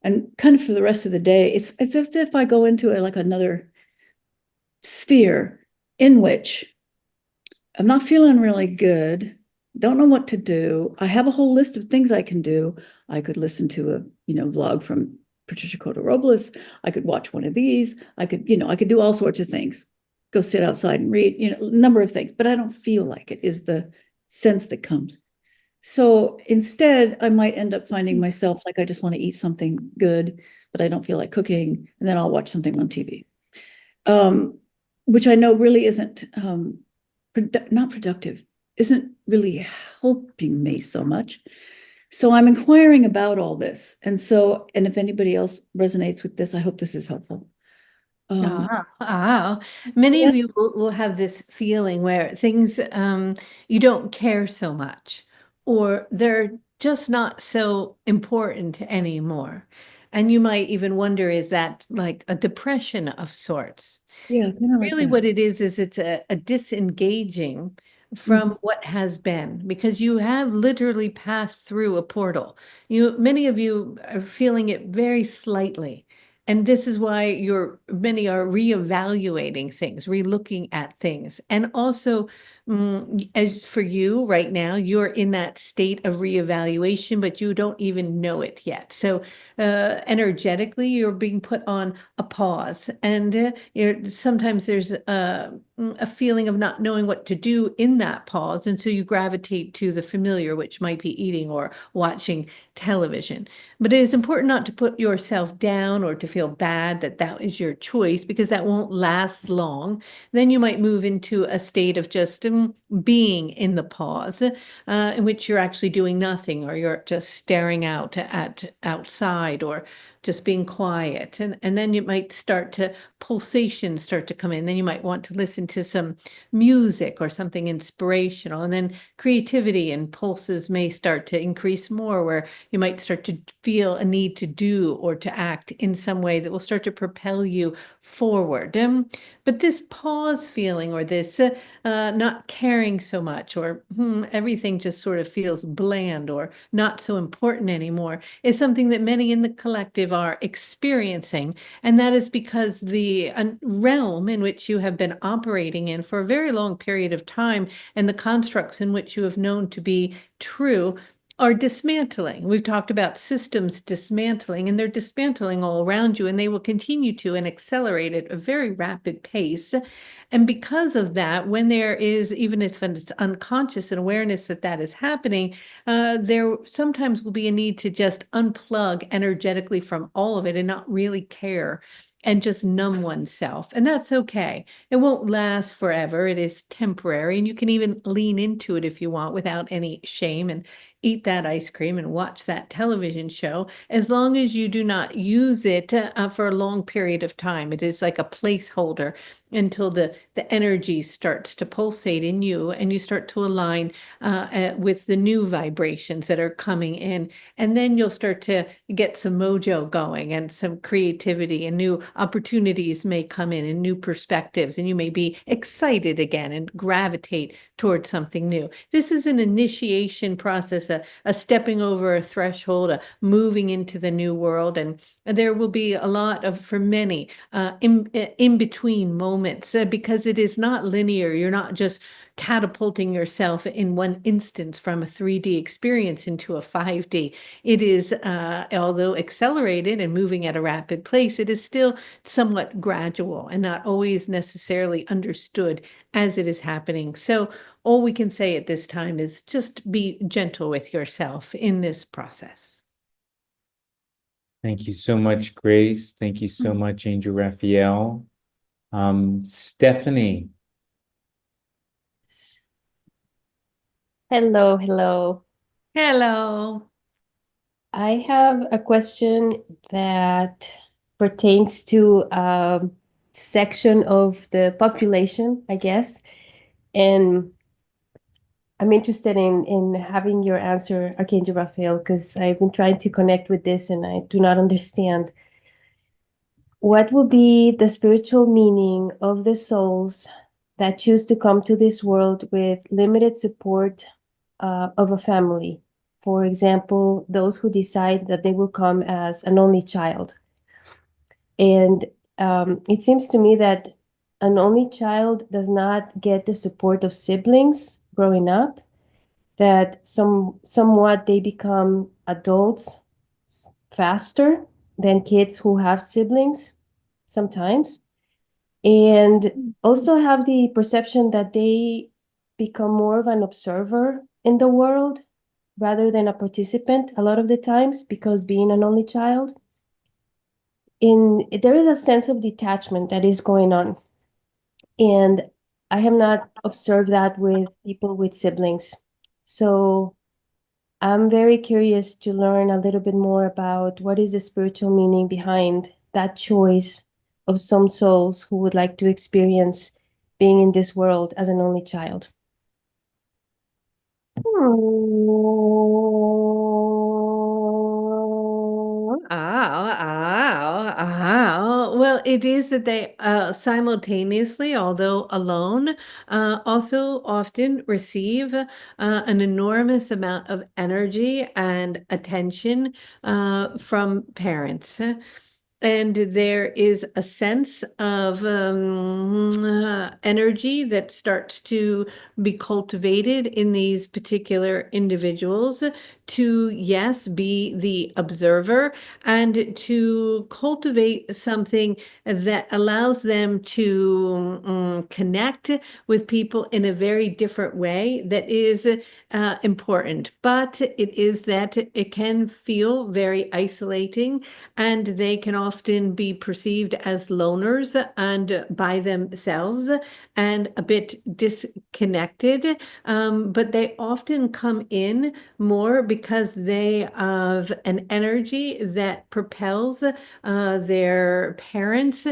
and kind of for the rest of the day, it's as if I go into like another sphere in which I'm not feeling really good, don't know what to do. I have a whole list of things I can do. I could listen to a vlog from Patricia Cota-Robles. I could watch one of these. I could do all sorts of things. Go sit outside and read, a number of things, but I don't feel like it is the sense that comes. So instead, I might end up finding myself like I just want to eat something good, but I don't feel like cooking, and then I'll watch something on TV, which I know really isn't not productive, isn't really helping me so much. So I'm inquiring about all this. And if anybody else resonates with this, I hope this is helpful. Many Yeah. of you will have this feeling where things you don't care so much, or they're just not so important anymore. And you might even wonder, is that like a depression of sorts? Yeah, kind of like Really that. what it is it's a disengaging from what has been, because you have literally passed through a portal. Many of you are feeling it very slightly. And this is why many are reevaluating things, relooking at things. And also, as for you right now, you're in that state of reevaluation, but you don't even know it yet. So energetically, you're being put on a pause. And sometimes there's a feeling of not knowing what to do in that pause. And so you gravitate to the familiar, which might be eating or watching television. But it is important not to put yourself down or to feel bad that that is your choice, because that won't last long. Then you might move into a state of just being in the pause, in which you're actually doing nothing, or you're just staring out at outside, or just being quiet. And then you might pulsations start to come in. Then you might want to listen to some music or something inspirational. And then creativity and pulses may start to increase more, where you might start to feel a need to do or to act in some way that will start to propel you forward. But this pause feeling, or this not caring so much, or everything just sort of feels bland or not so important anymore, is something that many in the collective are experiencing. And that is because the realm in which you have been operating in for a very long period of time, and the constructs in which you have known to be true, are dismantling. We've talked about systems dismantling, and they're dismantling all around you, and they will continue to and accelerate at a very rapid pace. And because of that, when there is, even if it's unconscious and awareness that that is happening, there sometimes will be a need to just unplug energetically from all of it and not really care, and just numb oneself. And that's okay. It won't last forever. It is temporary. And you can even lean into it if you want without any shame, and eat that ice cream and watch that television show, as long as you do not use it for a long period of time. It is like a placeholder until the energy starts to pulsate in you, and you start to align with the new vibrations that are coming in. And then you'll start to get some mojo going, and some creativity, and new opportunities may come in, and new perspectives, and you may be excited again and gravitate towards something new. This is an initiation process, a stepping over a threshold, a moving into the new world. And there will be a lot of, for many, in between moments, because it is not linear. You're not just catapulting yourself in one instance from a 3D experience into a 5D. It is, although accelerated and moving at a rapid pace, it is still somewhat gradual and not always necessarily understood as it is happening. So all we can say at this time is just be gentle with yourself in this process. Thank you so much, Grace. Thank you so much, Angel Raphael. Stephanie. Hello, hello. Hello. I have a question that pertains to a section of the population, I guess. And I'm interested in having your answer, Archangel Raphael, because I've been trying to connect with this and I do not understand. What will be the spiritual meaning of the souls that choose to come to this world with limited support of a family? For example, those who decide that they will come as an only child. And it seems to me that an only child does not get the support of siblings growing up, that somewhat they become adults faster than kids who have siblings sometimes, and also have the perception that they become more of an observer in the world rather than a participant a lot of the times, because being an only child, in there is a sense of detachment that is going on, and I have not observed that with people with siblings. So I'm very curious to learn a little bit more about what is the spiritual meaning behind that choice of some souls who would like to experience being in this world as an only child. Oh, ow, ow. Well, it is that they simultaneously, although alone, also often receive an enormous amount of energy and attention from parents. And there is a sense of energy that starts to be cultivated in these particular individuals to, yes, be the observer and to cultivate something that allows them to connect with people in a very different way that is important. But it is that it can feel very isolating, and they can often be perceived as loners and by themselves and a bit disconnected. But they often come in more because they have an energy that propels their parents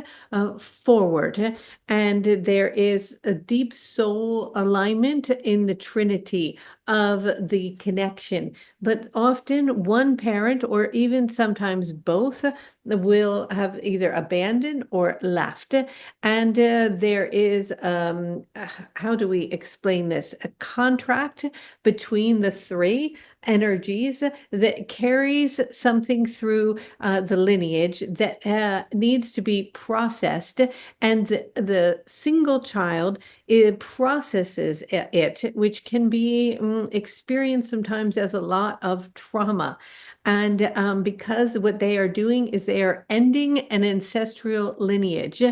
forward. And there is a deep soul alignment in the Trinity of the connection. But often one parent, or even sometimes both, will have either abandoned or left. And there is, how do we explain this? A contract between the three energies that carries something through the lineage that needs to be processed. And the single child, it processes it, which can be experienced sometimes as a lot of trauma. And because what they are doing is they are ending an ancestral lineage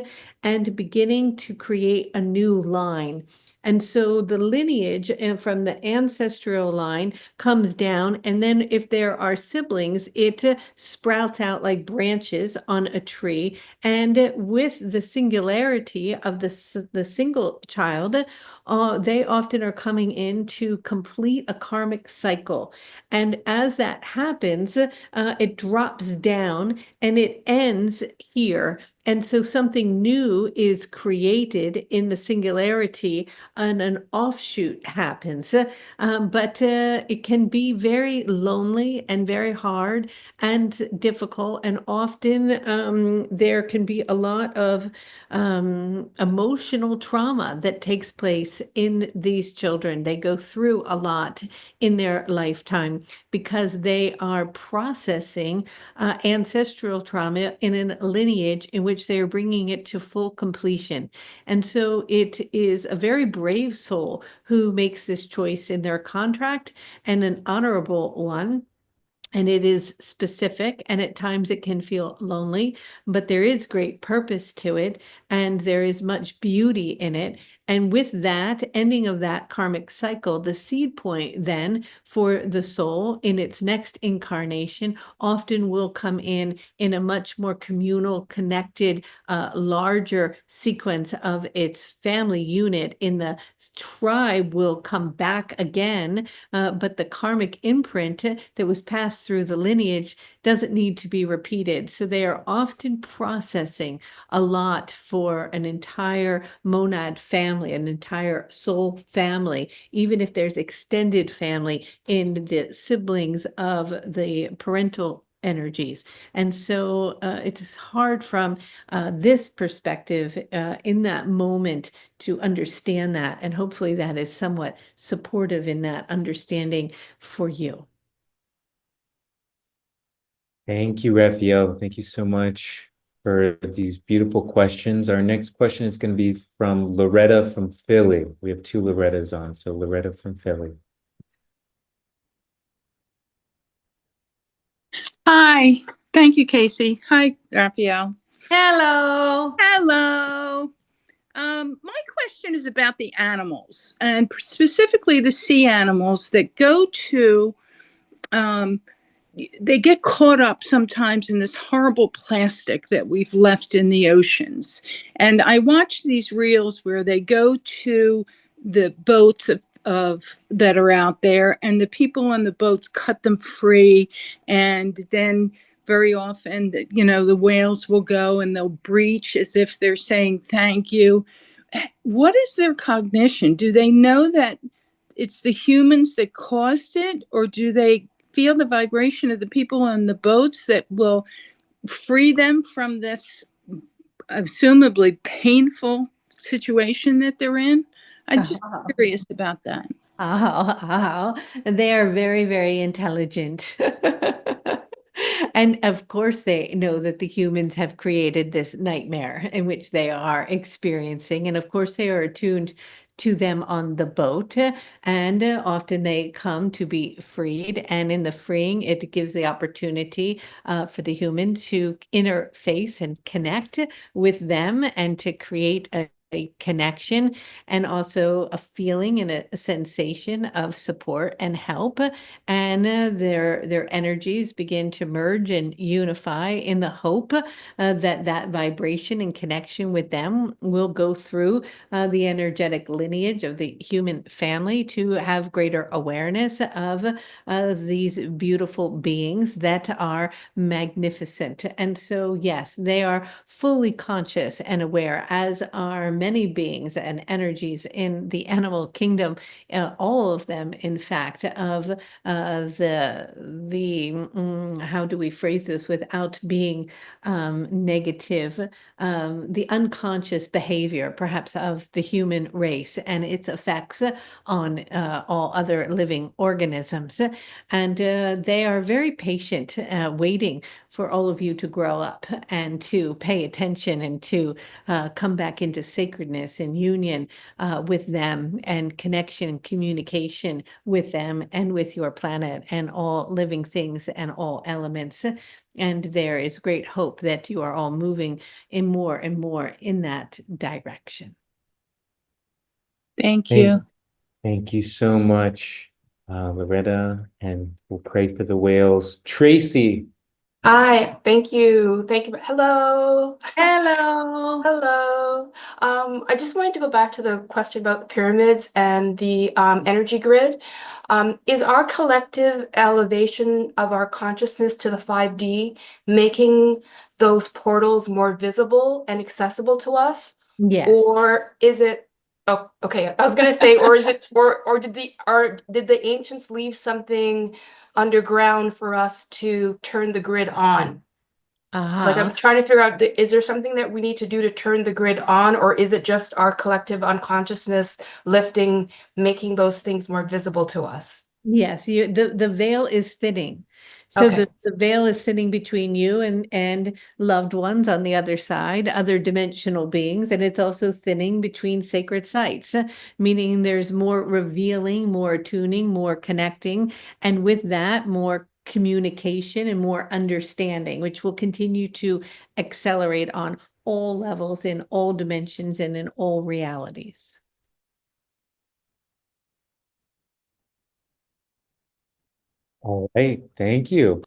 and beginning to create a new line. And so the lineage from the ancestral line comes down, and then if there are siblings, it sprouts out like branches on a tree. And with the singularity of the single child, they often are coming in to complete a karmic cycle. And as that happens, it drops down and it ends here. And so something new is created in the singularity, and an offshoot happens. But it can be very lonely and very hard and difficult. And often there can be a lot of emotional trauma that takes place in these children. They go through a lot in their lifetime because they are processing ancestral trauma in a lineage in which they are bringing it to full completion. And so it is a very brave soul who makes this choice in their contract, and an honorable one. And it is specific, and at times it can feel lonely, but there is great purpose to it, and there is much beauty in it. And with that ending of that karmic cycle, the seed point then for the soul in its next incarnation often will come in a much more communal, connected, larger sequence of its family unit in the tribe will come back again, but the karmic imprint that was passed through the lineage doesn't need to be repeated. So they are often processing a lot for an entire monad family, an entire soul family, even if there's extended family in the siblings of the parental energies. And so it's hard from this perspective in that moment to understand that. And hopefully that is somewhat supportive in that understanding for you. Thank you, Raphael. Thank you so much for these beautiful questions. Our next question is going to be from Loretta from Philly. We have two Lorettas on. So Loretta from Philly. Hi. Thank you, Casey. Hi, Raphael. Hello. Hello. My question is about the animals, and specifically the sea animals that go to they get caught up sometimes in this horrible plastic that we've left in the oceans. And I watch these reels where they go to the boats of that are out there, and the people on the boats cut them free. And then very often, the whales will go and they'll breach as if they're saying thank you. What is their cognition? Do they know that it's the humans that caused it, or do they feel the vibration of the people on the boats that will free them from this assumably painful situation that they're in? I'm just curious about that. They are very, very intelligent. And of course, they know that the humans have created this nightmare in which they are experiencing. And of course, they are attuned to them on the boat. And often they come to be freed. And in the freeing, it gives the opportunity for the human to interface and connect with them and to create a connection and also a feeling and a sensation of support and help. And their energies begin to merge and unify in the hope that vibration and connection with them will go through the energetic lineage of the human family to have greater awareness of these beautiful beings that are magnificent. And so, yes, they are fully conscious and aware, as are many beings and energies in the animal kingdom, all of them, in fact, of how do we phrase this without being negative, the unconscious behavior, perhaps, of the human race and its effects on all other living organisms. And they are very patient, waiting for all of you to grow up and to pay attention and to come back into sacredness and union with them and connection and communication with them and with your planet and all living things and all elements. And there is great hope that you are all moving in more and more in that direction. Thank you. Thank you so much, Loretta, and we'll pray for the whales. Tracy. Hi, thank you. Thank you. Hello. Hello. Hello. I just wanted to go back to the question about the pyramids and the energy grid. Is our collective elevation of our consciousness to the 5D making those portals more visible and accessible to us? Yes. Or is it, oh, okay, I was gonna say, or is it, or did the ancients leave something underground for us to turn the grid on? Like, I'm trying to figure out, is there something that we need to do to turn the grid on, or is it just our collective unconsciousness lifting, making those things more visible to us? Yes, the veil is thinning. So Okay. the veil is sitting between you and loved ones on the other side, other dimensional beings, and it's also thinning between sacred sites, meaning there's more revealing, more tuning, more connecting, and with that, more communication and more understanding, which will continue to accelerate on all levels, in all dimensions, and in all realities. All right. Thank you.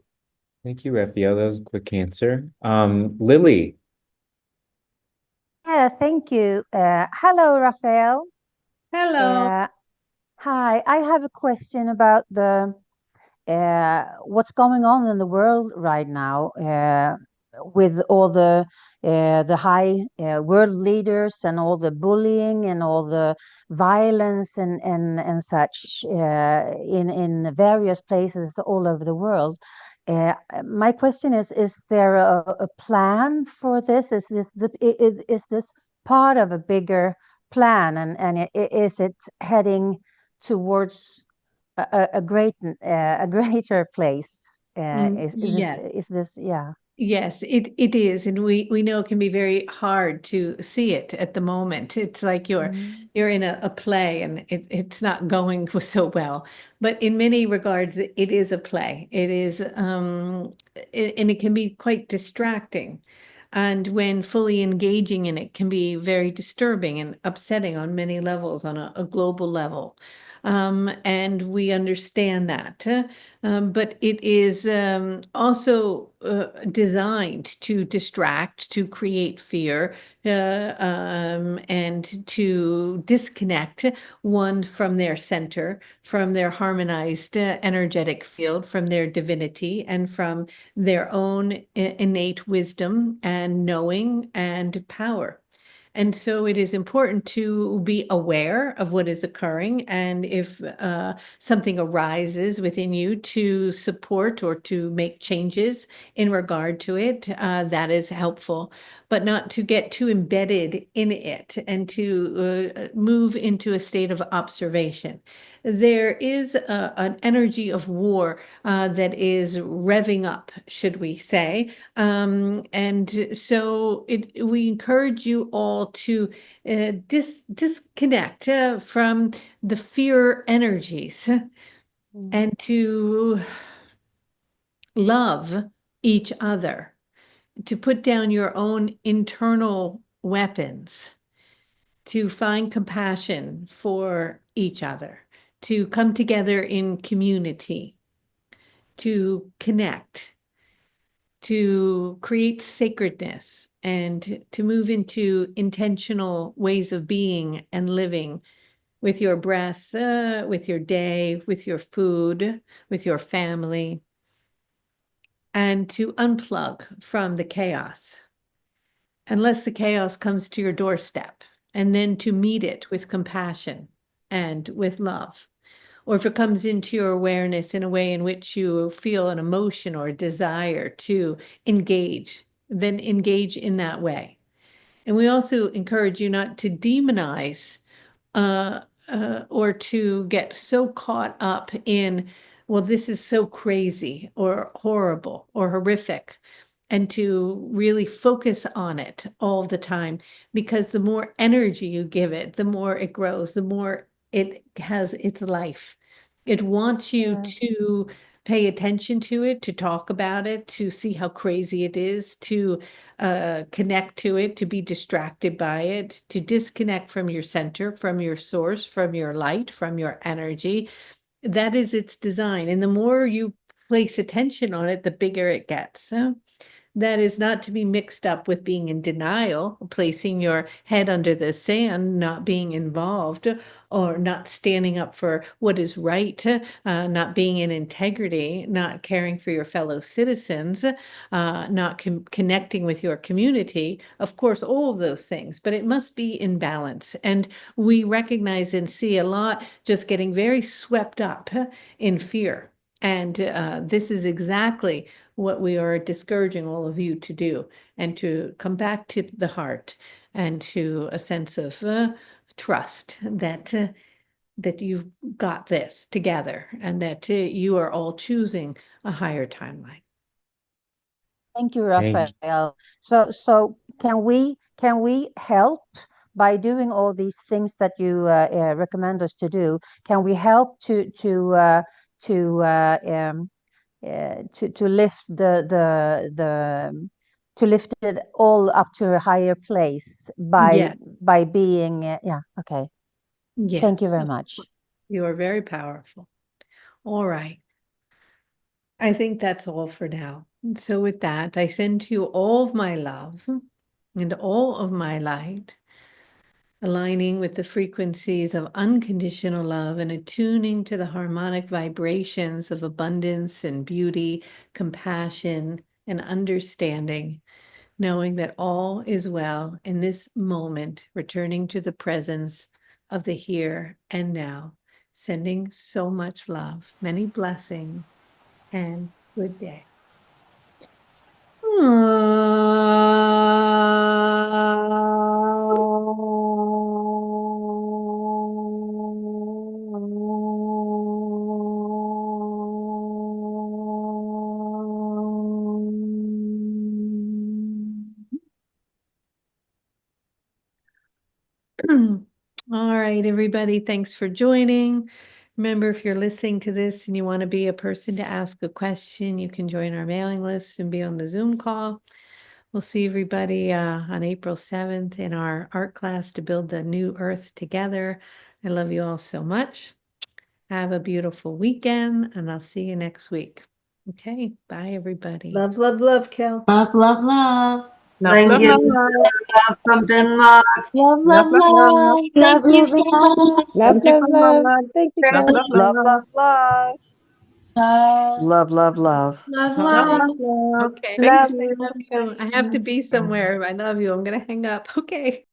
Thank you, Raphael. That was a quick answer. Lily. Yeah, thank you. Hello, Raphael. Hello. Hi, I have a question about the what's going on in the world right now with all the high world leaders and all the bullying and all the violence and such in various places all over the world. My question is there a plan for this? Is this part of a bigger plan, and is it heading towards a a greater place? Yes. Is this, yeah. Yes, it is, and we know it can be very hard to see it at the moment. It's like Mhm. you're in a play and it's not going so well. But in many regards, it is a play. It is, and it can be quite distracting. And when fully engaging in it can be very disturbing and upsetting on many levels, on a global level. And we understand that. But it is also designed to distract, to create fear, and to disconnect one from their center, from their harmonized energetic field, from their divinity, and from their own innate wisdom and knowing and power. And so it is important to be aware of what is occurring. And if something arises within you to support or to make changes in regard to it, that is helpful, but not to get too embedded in it and to move into a state of observation. There is an energy of war that is revving up, should we say. And so we encourage you all to disconnect from the fear energies and to love each other, to put down your own internal weapons, to find compassion for each other, to come together in community, to connect, to create sacredness, and to move into intentional ways of being and living with your breath, with your day, with your food, with your family, and to unplug from the chaos, unless the chaos comes to your doorstep, and then to meet it with compassion and with love. Or if it comes into your awareness in a way in which you feel an emotion or a desire to engage, then engage in that way. And we also encourage you not to demonize uh, or to get so caught up in, well, this is so crazy or horrible or horrific, and to really focus on it all the time, because the more energy you give it, the more it grows, the more it has its life. It wants you Yeah. to pay attention to it, to talk about it, to see how crazy it is, to connect to it, to be distracted by it, to disconnect from your center, from your source, from your light, from your energy. That is its design. And the more you place attention on it, the bigger it gets. That is not to be mixed up with being in denial, placing your head under the sand, not being involved, or not standing up for what is right, not being in integrity, not caring for your fellow citizens, not connecting with your community. Of course, all of those things, but it must be in balance. And we recognize and see a lot just getting very swept up in fear. And this is exactly what we are discouraging all of you to do, and to come back to the heart and to a sense of trust that you've got this together, and that you are all choosing a higher timeline. Thank you, Thank Raphael. So can we help by doing all these things that you recommend us to do? Can we help to to lift to lift it all up to a higher place Yeah, by being yeah, okay. Thank you yes, very much. you are very powerful. All right. I think that's all for now. And so with that, I send to you all of my love and all of my light, aligning with the frequencies of unconditional love and attuning to the harmonic vibrations of abundance and beauty, compassion, and understanding, knowing that all is well in this moment, returning to the presence of the here and now, sending so much love, many blessings, and good day. All right, everybody, thanks for joining. Remember, if you're listening to this and you want to be a person to ask a question, you can join our mailing list and be on the Zoom call. We'll see everybody on April 7th in our art class to build the new earth together. I love you all so much. Have a beautiful weekend, and I'll see you next week. Okay, bye, everybody. Love, love, love, Cal. Love, love, love. Love, Thank love, you. love. Love from Denmark. Love, Love, love, love, love. love. Love Thank you you, so Cal. much. Love, Thank you love, so love. much. Thank you, Love, Kelly. love, Love, love. love, love. Love, love, love. Love, All love, right. love. Okay, Thank I you. love you. I have to be somewhere. I love you. I'm gonna hang up. Okay.